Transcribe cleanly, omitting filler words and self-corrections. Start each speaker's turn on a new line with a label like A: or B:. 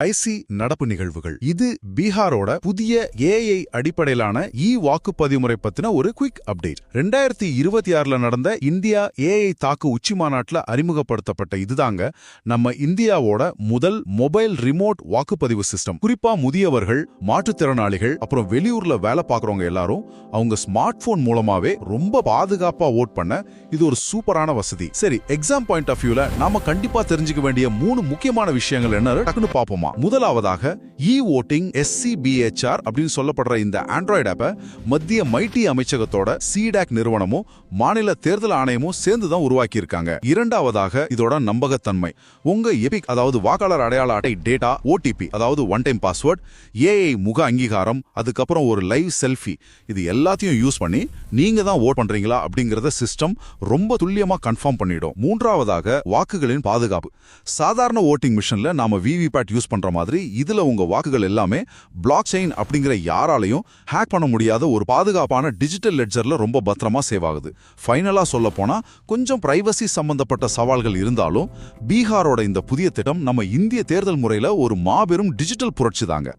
A: IC நடப்பு நிகழ்வுகள் இது பீகாரோட புதிய ஏஐ அடிப்படையிலான வாக்குப்பதிவு முறை பத்தின ஒரு குயிக் அப்டேட். 2026ல நடந்த இந்தியா ஏஐ தாக்கு உச்சி மாநாட்டில் அறிமுகப்படுத்தப்பட்ட இதுதாங்க நம்ம இந்தியாவோட முதல் மொபைல் ரிமோட் வாக்குப்பதிவு சிஸ்டம். குறிப்பா முதியவர்கள், மாற்றுத்திறனாளிகள், அப்புறம் வெளியூர்ல வேலை பார்க்கறவங்க எல்லாரும் அவங்க ஸ்மார்ட் போன் மூலமாவே ரொம்ப பாதுகாப்பா ஓட் பண்ண இது ஒரு சூப்பரான வசதி. சரி, எக்ஸாம் பாயிண்ட் ஆஃப் வியூல நாம கண்டிப்பா தெரிஞ்சுக்க வேண்டிய 3 முக்கியமான விஷயங்கள் என்ன டக்குன்னு பாப்போமா. முதலாவதாக ஓட்டிங் SCBHR அப்படின்னு சொல்லப்படுற இந்த ஆண்ட்ராய்டு ஆப்பை மத்திய மைட்டி அமைச்சகத்தோட CDAC நிறுவனமும் மாநில தேர்தல் ஆணையமும் சேர்ந்துதான் உருவாக்கி இருக்காங்க. இரண்டாவதாக இதோட நம்பகத்தன்மை. உங்க எபிக் அதாவது வாக்காளர் அடையாள அட்டை டேட்டா, OTP அதாவது ஒன் டைம் பாஸ்வேர்ட், ஏஐ முக அங்கீகாரம், அதுக்கப்புறம் ஒரு லைவ் செல்ஃபி, இது எல்லாத்தையும் யூஸ் பண்ணி நீங்க தான் ஓட் பண்றீங்களா அப்படிங்கறத சிஸ்டம் ரொம்ப துல்லியமா கன்ஃபார்ம் பண்ணிடும். மூன்றாவதாக வாக்குகளின் பாதுகாப்பு. சாதாரண ஓட்டிங் மிஷின்ல நாம VVPAT யூஸ் பண்ற மாதிரி இதுல உங்க வாக்குகள் எல்லாமே பிளாக் செயின் அப்படிங்கிற யாராலையும் ஹேக் பண்ண முடியாத ஒரு பாதுகாப்பான டிஜிட்டல் லெட்ஜர்ல ரொம்ப பத்திரமா சேவ் ஆகுது. ஃபைனலா சொல்ல போனா கொஞ்சம் பிரைவசி சம்பந்தப்பட்ட சவால்கள் இருந்தாலும் பீகாரோட இந்த புதிய திட்டம் நம்ம இந்திய தேர்தல் முறையில ஒரு மாபெரும் டிஜிட்டல் புரட்சி தாங்க.